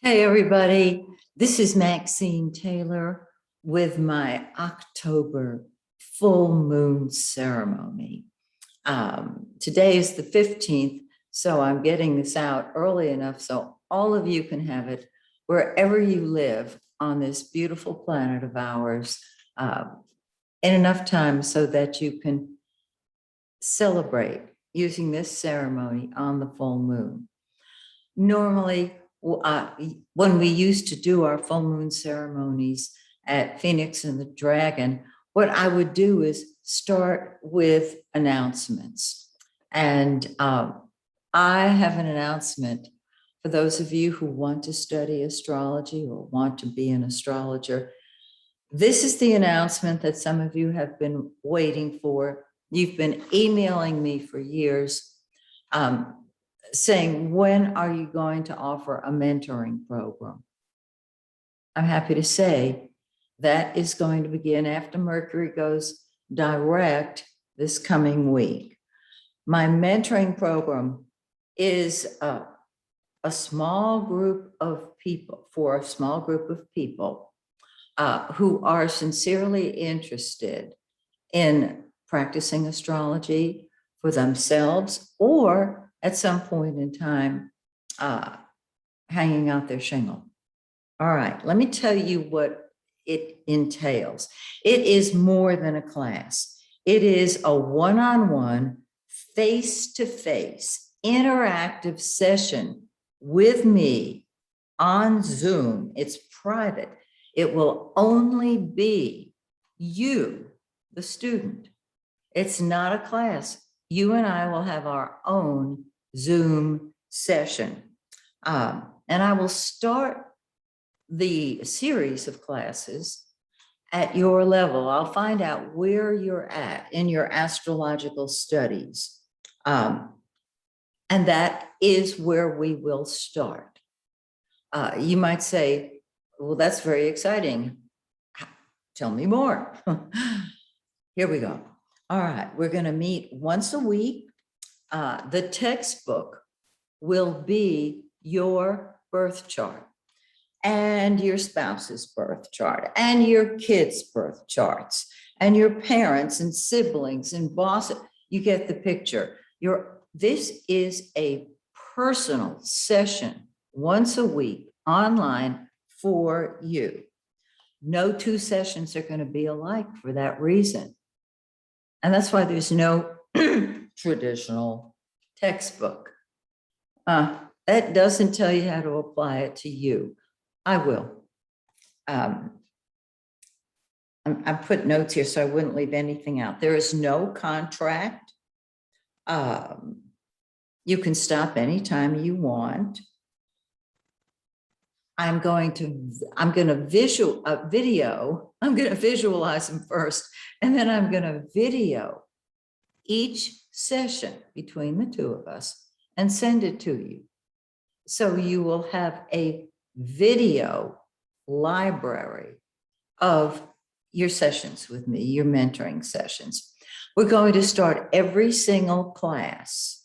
Hey, everybody. This is Maxine Taylor with my October full moon ceremony. Today is the 15th, so I'm getting this out early enough so all of you can have it wherever you live on this beautiful planet of ours in enough time so that you can celebrate using this ceremony on the full moon. Normally, when we used to do our full moon ceremonies at Phoenix and the Dragon, what I would do is start with announcements. And I have an announcement for those of you who want to study astrology or want to be an astrologer. This is the announcement that some of you have been waiting for. You've been emailing me for years. Saying, when are you going to offer a mentoring program? I'm happy to say that is going to begin after Mercury goes direct this coming week. My mentoring program is a small group of people, for a small group of people who are sincerely interested in practicing astrology for themselves or at some point in time, hanging out their shingle. All right, let me tell you what it entails. It is more than a class. It is a one-on-one, face-to-face, interactive session with me on Zoom. It's private. It will only be you, the student. It's not a class. You and I will have our own Zoom session. And I will start the series of classes at your level. I'll find out where you're at in your astrological studies. And that is where we will start. You might say, well, that's very exciting. Tell me more. Here we go. All right, we're going to meet once a week. The textbook will be your birth chart and your spouse's birth chart and your kids' birth charts and your parents and siblings and bosses. You get the picture. This is a personal session once a week online for you. No two sessions are going to be alike for that reason. And that's why there's no traditional textbook. That doesn't tell you how to apply it to you. I will. I put notes here so I wouldn't leave anything out. There is no contract. You can stop anytime you want. I'm going to visualize them first, and then I'm going to video each session between the two of us and send it to you. So you will have a video library of your sessions with me, your mentoring sessions. We're going to start every single class.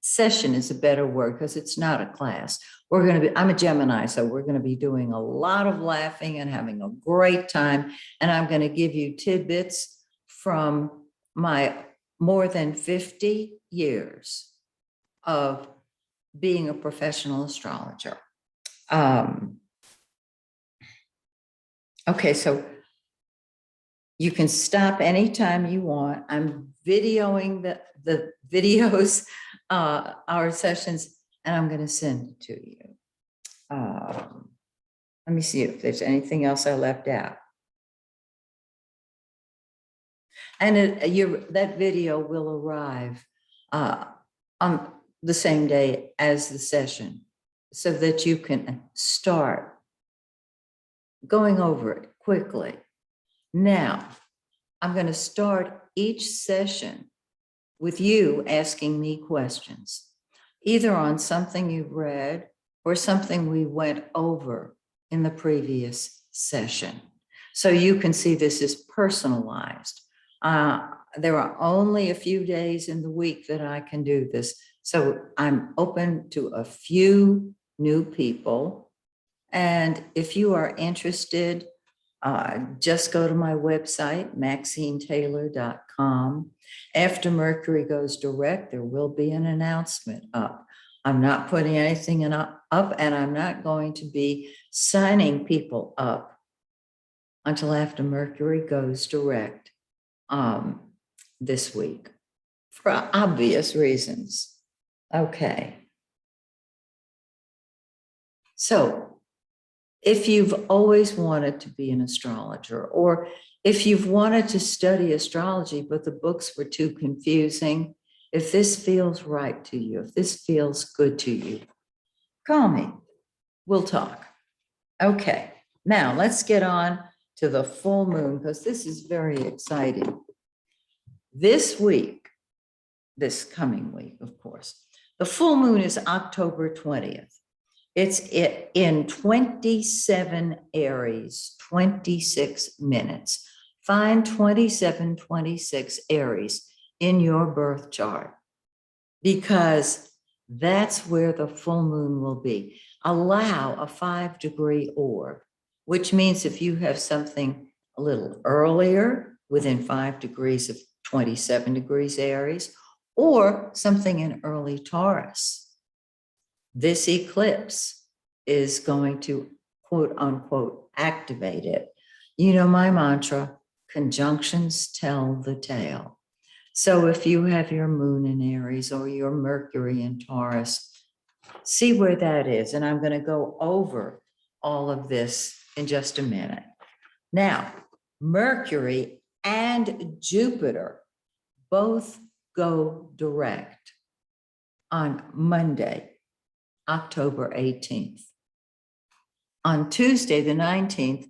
Session is a better word because it's not a class. I'm a Gemini, so we're going to be doing a lot of laughing and having a great time. And I'm going to give you tidbits from my more than 50 years of being a professional astrologer. Okay, so you can stop anytime you want. I'm videoing the videos, our sessions, and I'm going to send it to you. Let me see if there's anything else I left out. And that video will arrive on the same day as the session so that you can start going over it quickly. Now, I'm going to start each session with you asking me questions, either on something you've read or something we went over in the previous session. So you can see this is personalized. There are only a few days in the week that I can do this. So I'm open to a few new people And if you are interested, just go to my website, MaxineTaylor.com. After Mercury goes direct, there will be an announcement up. I'm not putting anything up, and I'm not going to be signing people up until after Mercury goes direct this week, for obvious reasons. Okay. So if you've always wanted to be an astrologer, or if you've wanted to study astrology, but the books were too confusing, if this feels right to you, if this feels good to you, call me. We'll talk. Okay, now let's get on to the full moon, because this is very exciting. This week, this coming week, of course, the full moon is October 20th. It's in 27 Aries, 26 minutes. Find 2726 Aries in your birth chart, because that's where the full moon will be. Allow a 5-degree orb, which means if you have something a little earlier, within 5 degrees of 27 degrees Aries, or something in early Taurus, this eclipse is going to, quote unquote, activate it. You know my mantra, conjunctions tell the tale. So if you have your moon in Aries or your Mercury in Taurus, see where that is. And I'm going to go over all of this in just a minute. Now, Mercury and Jupiter both go direct on Monday, October 18th. On Tuesday, the 19th,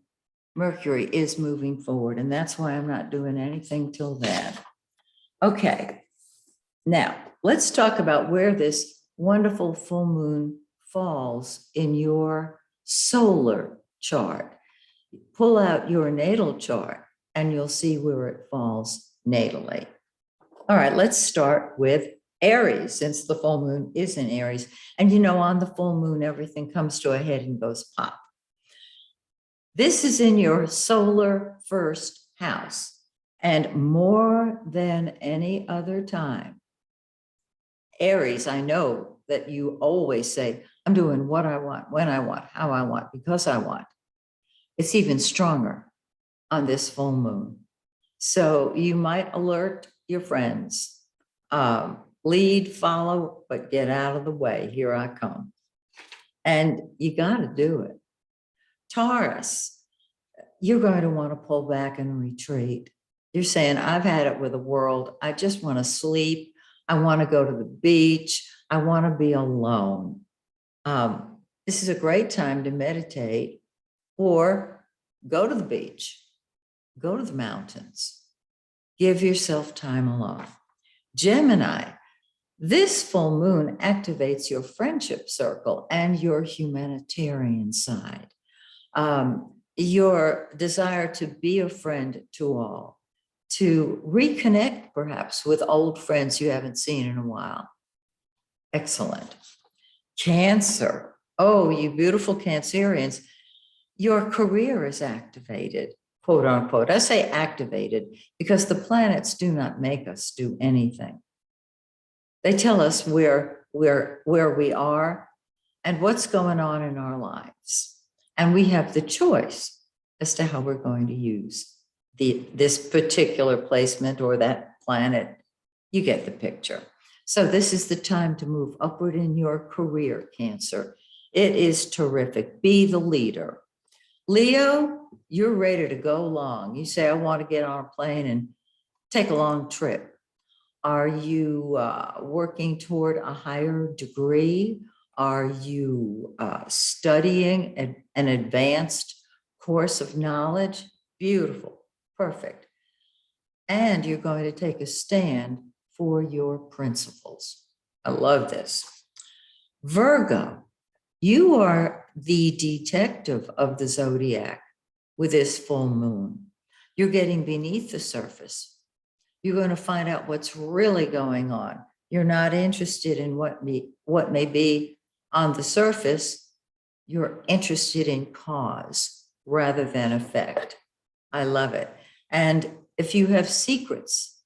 Mercury is moving forward, and that's why I'm not doing anything till then. Okay, now let's talk about where this wonderful full moon falls in your solar chart. Pull out your natal chart and you'll see where it falls natally. All right, let's start with Aries, since the full moon is in Aries. And you know, on the full moon, everything comes to a head and goes pop. This is in your solar first house. And more than any other time, Aries, I know that you always say, I'm doing what I want, when I want, how I want, because I want. It's even stronger on this full moon. So you might alert your friends, lead, follow, but get out of the way. Here I come. And you got to do it. Taurus, you're going to want to pull back and retreat. You're saying, I've had it with the world. I just want to sleep. I want to go to the beach. I want to be alone. This is a great time to meditate or go to the beach, go to the mountains. Give yourself time alone. Gemini, this full moon activates your friendship circle and your humanitarian side. Your desire to be a friend to all, to reconnect perhaps with old friends you haven't seen in a while. Excellent. Cancer. Oh, you beautiful Cancerians, your career is activated, quote unquote. I say activated because the planets do not make us do anything. They tell us where we are and what's going on in our lives. And we have the choice as to how we're going to use this particular placement or that planet. You get the picture. So this is the time to move upward in your career, Cancer. It is terrific. Be the leader. Leo, you're ready to go long. You say, I want to get on a plane and take a long trip. Are you working toward a higher degree? Are you studying an advanced course of knowledge? Beautiful, perfect. And you're going to take a stand for your principles. I love this. Virgo, you are the detective of the zodiac with this full moon. You're getting beneath the surface. You're going to find out what's really going on. You're not interested in what may be on the surface. You're interested in cause rather than effect. I love it. And if you have secrets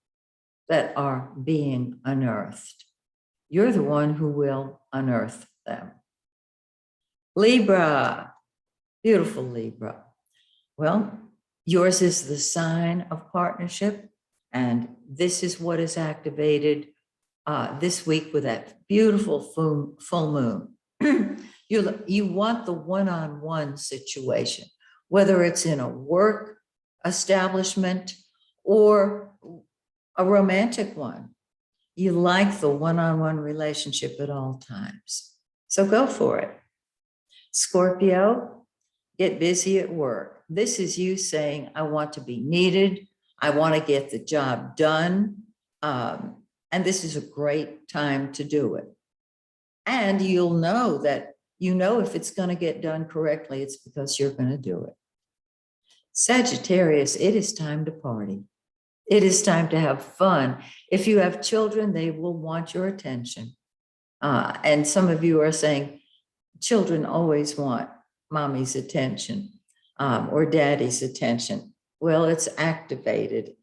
that are being unearthed, you're the one who will unearth them. Libra, beautiful Libra. Well, yours is the sign of partnership, and this is what is activated this week with that beautiful full moon. You want the one-on-one situation, whether it's in a work establishment or a romantic one. You like the one-on-one relationship at all times. So go for it. Scorpio, get busy at work. This is you saying, I want to be needed. I want to get the job done. And this is a great time to do it. And you'll know that, if it's going to get done correctly, it's because you're going to do it. Sagittarius, it is time to party. It is time to have fun. If you have children, they will want your attention. And some of you are saying, children always want mommy's attention or daddy's attention. Well, it's activated,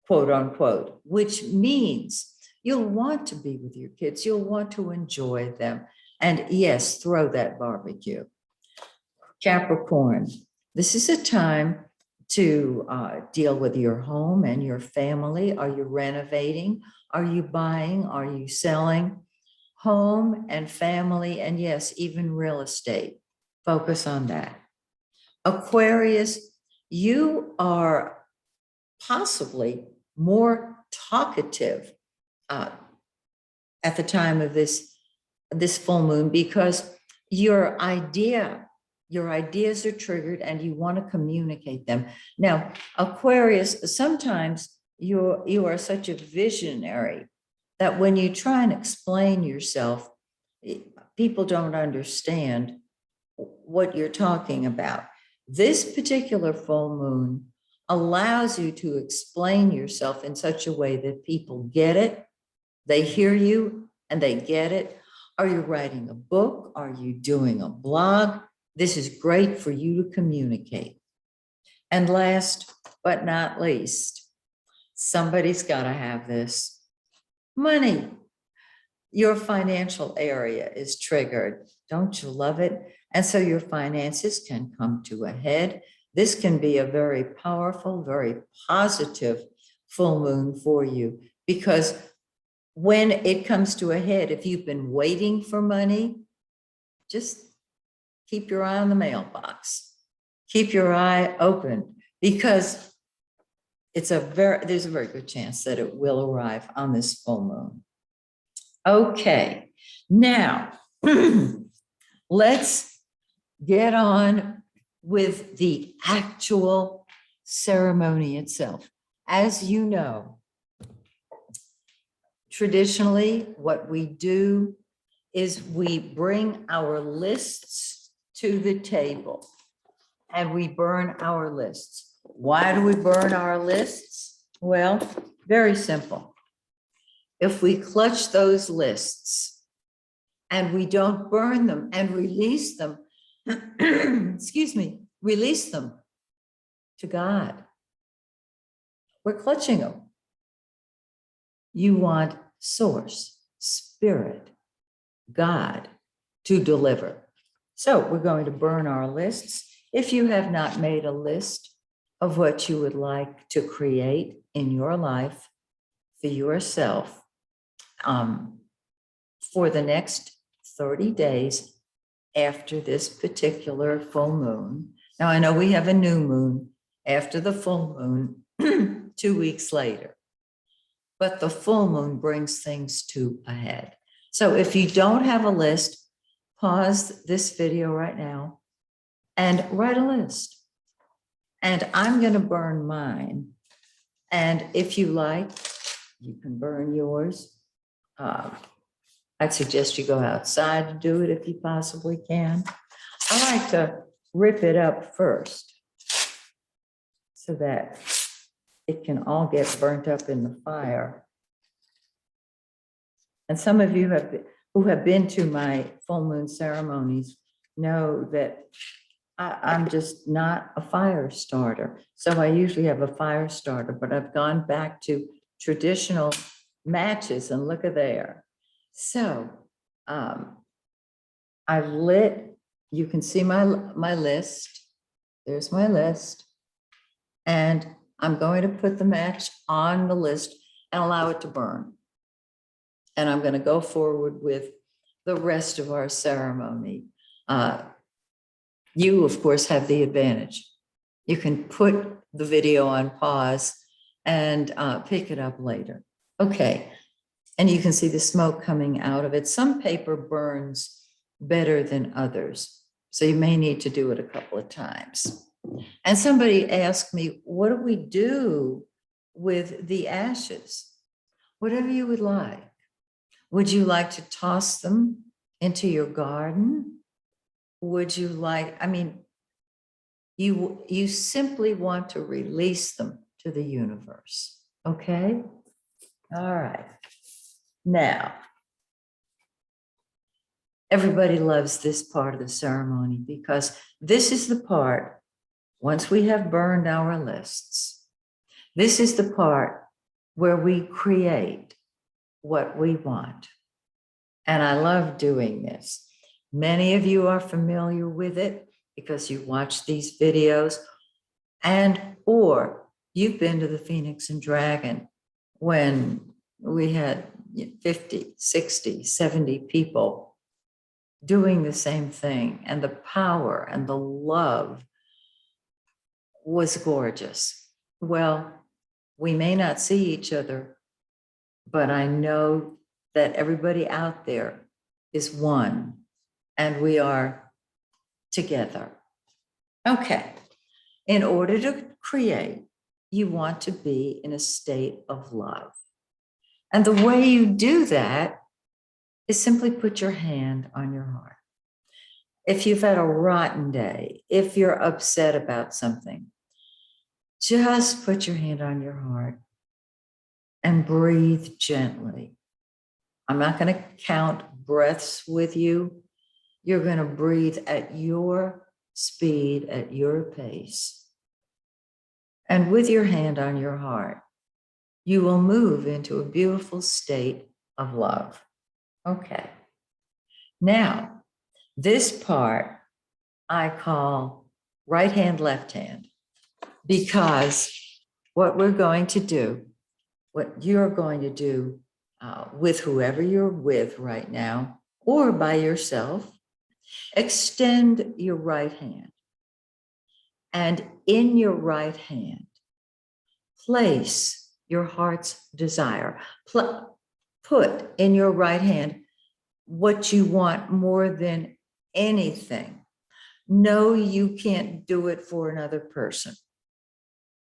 quote unquote, which means you'll want to be with your kids. You'll want to enjoy them. And yes, throw that barbecue. Capricorn, this is a time to deal with your home and your family. Are you renovating? Are you buying? Are you selling? Home and family, and yes, even real estate. Focus on that. Aquarius, you are possibly more talkative at the time of this full moon, because your ideas are triggered and you want to communicate them. Now, Aquarius, sometimes you are such a visionary that when you try and explain yourself, people don't understand what you're talking about. This particular full moon allows you to explain yourself in such a way that people get it, they hear you, and they get it. Are you writing a book? Are you doing a blog? This is great for you to communicate. And last but not least, somebody's got to have this. Money. Your financial area is triggered. Don't you love it? And so your finances can come to a head. This can be a very powerful, very positive full moon for you, because when it comes to a head, if you've been waiting for money, just keep your eye on the mailbox. Keep your eye open, because there's a very good chance that it will arrive on this full moon. Okay, now let's get on with the actual ceremony itself. As you know, traditionally, what we do is we bring our lists to the table and we burn our lists. Why do we burn our lists? Well, very simple. If we clutch those lists and we don't burn them and release them, release them to God, we're clutching them. You want source, spirit, God to deliver. So we're going to burn our lists. If you have not made a list of what you would like to create in your life for yourself for the next 30 days after this particular full moon. Now, I know we have a new moon after the full moon 2 weeks later, but the full moon brings things to a head. So if you don't have a list, pause this video right now and write a list. And I'm going to burn mine. And if you like, you can burn yours. I'd suggest you go outside to do it if you possibly can. I like to rip it up first so that it can all get burnt up in the fire. And some of you who have been to my full moon ceremonies know that I'm just not a fire starter. So I usually have a fire starter, but I've gone back to traditional matches and look at there. So I've lit, you can see my list. There's my list. And I'm going to put the match on the list and allow it to burn. And I'm going to go forward with the rest of our ceremony. You, of course, have the advantage. You can put the video on pause and pick it up later. Okay. And you can see the smoke coming out of it. Some paper burns better than others, so you may need to do it a couple of times. And somebody asked me, what do we do with the ashes? Whatever you would like. Would you like to toss them into your garden? Would you like, I mean, you simply want to release them to the universe, okay? All right. Now, everybody loves this part of the ceremony because this is the part, once we have burned our lists, this is the part where we create what we want. And I love doing this. Many of you are familiar with it because you watch these videos or you've been to the Phoenix and Dragon when we had 50, 60, 70 people doing the same thing. And the power and the love was gorgeous. Well, we may not see each other, but I know that everybody out there is one and we are together. Okay. In order to create, you want to be in a state of love. And the way you do that is simply put your hand on your heart. If you've had a rotten day, if you're upset about something, just put your hand on your heart and breathe gently. I'm not going to count breaths with you. You're going to breathe at your speed, at your pace. And with your hand on your heart, you will move into a beautiful state of love. Okay. Now, this part I call right hand, left hand, because what we're going to do, what you're going to do with whoever you're with right now, or by yourself, extend your right hand. And in your right hand, place your heart's desire. Put in your right hand what you want more than anything. No, you can't do it for another person.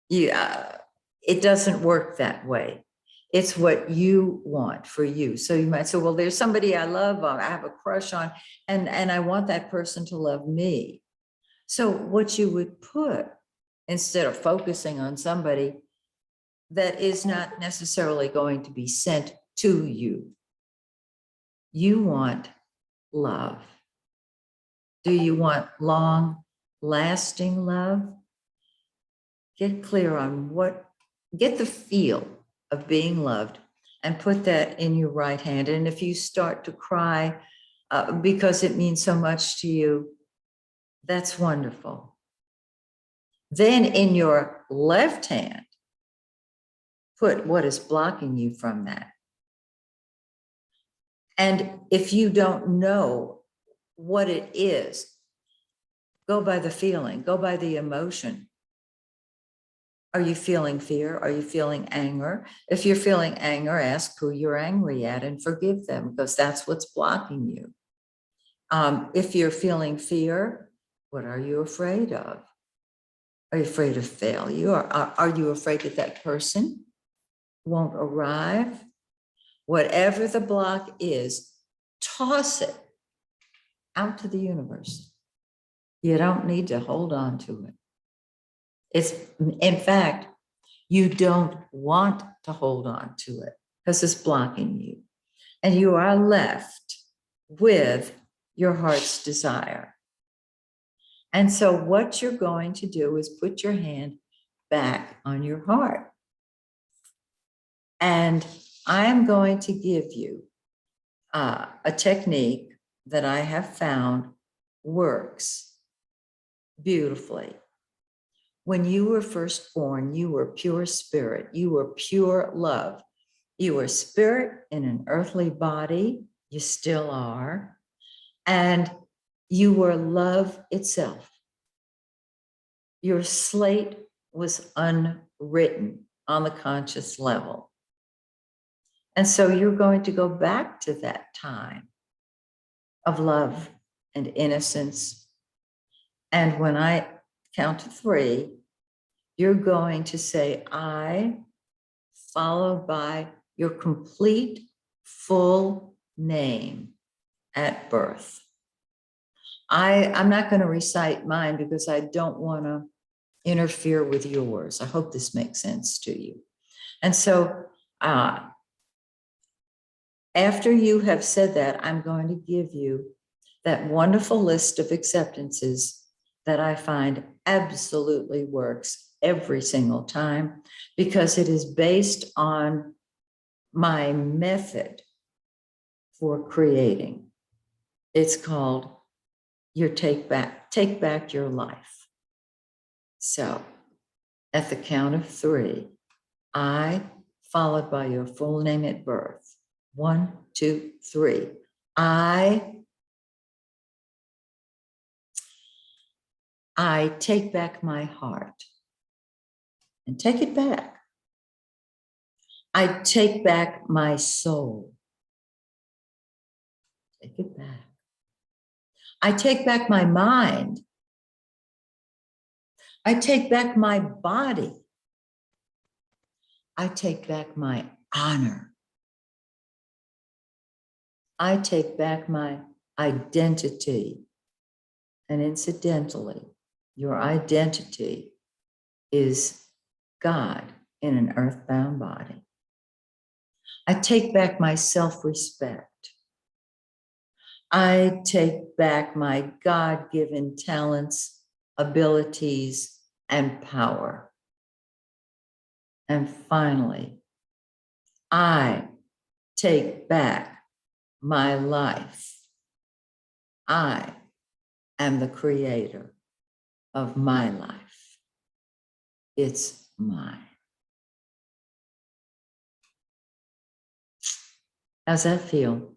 It doesn't work that way. It's what you want for you. So you might say, well, there's somebody I love, I have a crush on, and I want that person to love me. So what you would put, instead of focusing on somebody that is not necessarily going to be sent to you, you want love. Do you want long lasting love? Get clear on get the feel of being loved and put that in your right hand. And if you start to cry because it means so much to you, that's wonderful. Then in your left hand, put what is blocking you from that. And if you don't know what it is, go by the feeling, go by the emotion. Are you feeling fear? Are you feeling anger? If you're feeling anger, ask who you're angry at and forgive them, because that's what's blocking you. If you're feeling fear, what are you afraid of? Are you afraid of failure? Are you afraid that that person won't arrive? Whatever the block is, toss it out to the universe. You don't need to hold on to it. In fact, you don't want to hold on to it because it's blocking you. And you are left with your heart's desire. And so what you're going to do is put your hand back on your heart. And I am going to give you a technique that I have found works beautifully. When you were first born, you were pure spirit. You were pure love. You were spirit in an earthly body. You still are. And you were love itself. Your slate was unwritten on the conscious level. And so you're going to go back to that time of love and innocence. And when I count to 3, you're going to say, I, followed by your complete full name at birth. I'm not going to recite mine because I don't want to interfere with yours. I hope this makes sense to you. And so after you have said that, I'm going to give you that wonderful list of acceptances that I find absolutely works every single time, because it is based on my method for creating. It's called your take back your life. So at the count of 3, I, followed by your full name at birth. 1, 2, 3. I take back my heart. And take it back. I take back my soul. Take it back. I take back my mind. I take back my body. I take back my honor. I take back my identity. And incidentally, your identity is God in an earthbound body. I take back my self-respect. I take back my God-given talents, abilities, and power. And finally, I take back my life. I am the creator of my life. It's mine. How's that feel?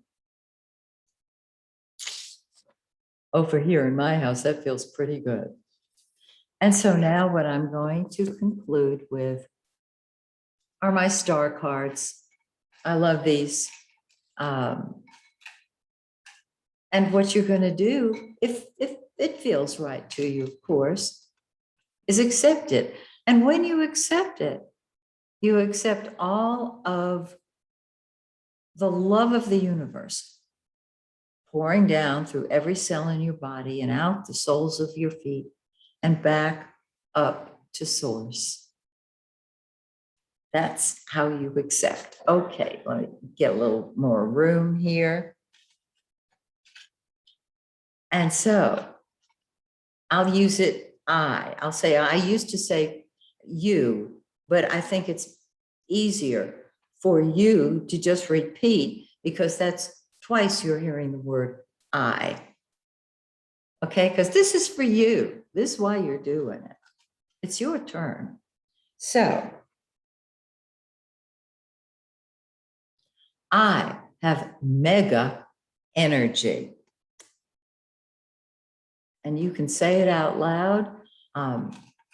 Over here in my house, that feels pretty good. And so now what I'm going to conclude with are my star cards. I love these. And what you're going to do, if it feels right to you, of course, is accept it. And when you accept it, you accept all of the love of the universe pouring down through every cell in your body and out the soles of your feet and back up to source. That's how you accept. Okay, let me get a little more room here. And so I'll use it, I'll say, I used to say you, but I think it's easier for you to just repeat, because that's twice you're hearing the word I. Okay, because this is for you. This is why you're doing it. It's your turn. So I have mega energy. And you can say it out loud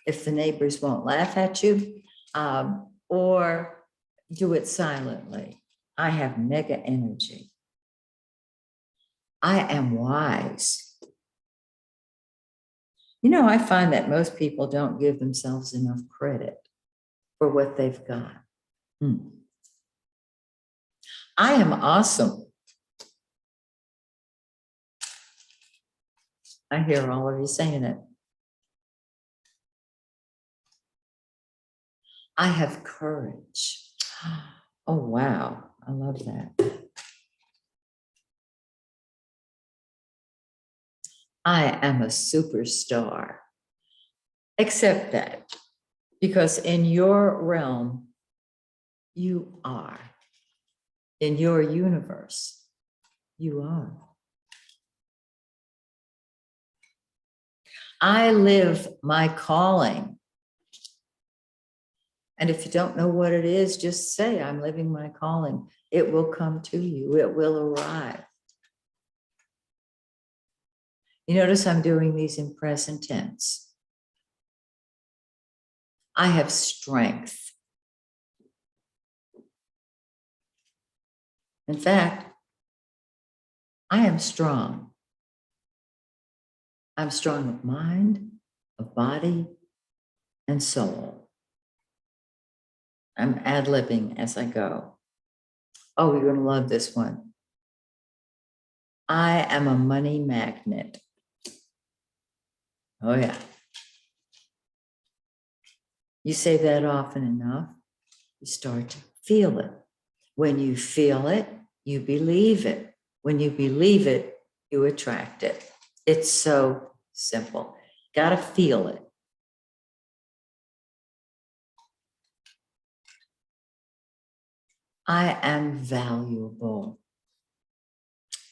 if the neighbors won't laugh at you, or do it silently. I have mega energy. I am wise. You know, I find that most people don't give themselves enough credit for what they've got. I am awesome. I hear all of you saying it. I have courage. Oh, wow. I love that. I am a superstar. Accept that, because in your realm, you are. In your universe, you are. I live my calling. And if you don't know what it is, just say, I'm living my calling. It will come to you. It will arrive. You notice I'm doing these in present tense. I have strength. In fact, I am strong. I'm strong of mind, of body, and soul. I'm ad-libbing as I go. Oh, you're going to love this one. I am a money magnet. Oh, yeah. You say that often enough, you start to feel it. When you feel it, you believe it. When you believe it, you attract it. It's so simple. Got to feel it. I am valuable.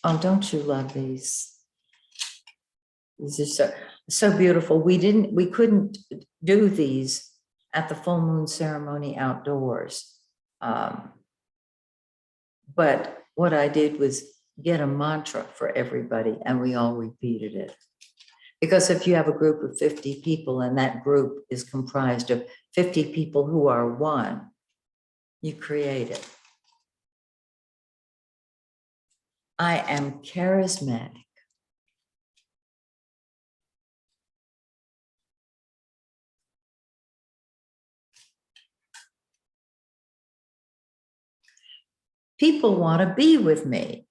Oh, don't you love these? These are so beautiful. We couldn't do these at the full moon ceremony outdoors. But what I did was get a mantra for everybody, and we all repeated it. Because if you have a group of 50 people and that group is comprised of 50 people who are one, you create it. I am charismatic. People want to be with me.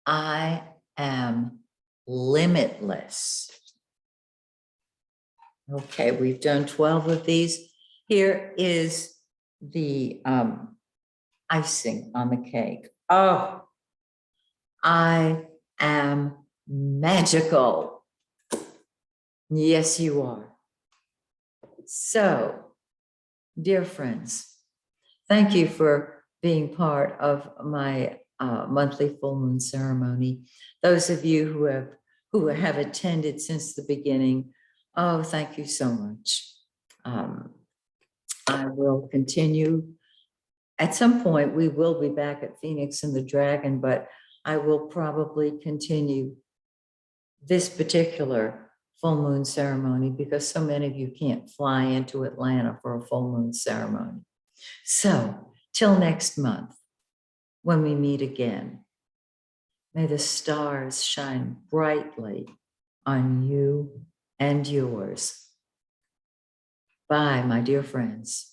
I am limitless. Okay, we've done 12 of these. Here is the icing on the cake. Oh, I am magical. Yes, you are. So, dear friends, thank you for being part of my monthly full moon ceremony. Those of you who have attended since the beginning, oh, thank you so much. I will continue. At some point, we will be back at Phoenix and the Dragon, but I will probably continue this particular full moon ceremony because so many of you can't fly into Atlanta for a full moon ceremony. So, till next month, when we meet again, may the stars shine brightly on you and yours. Bye, my dear friends.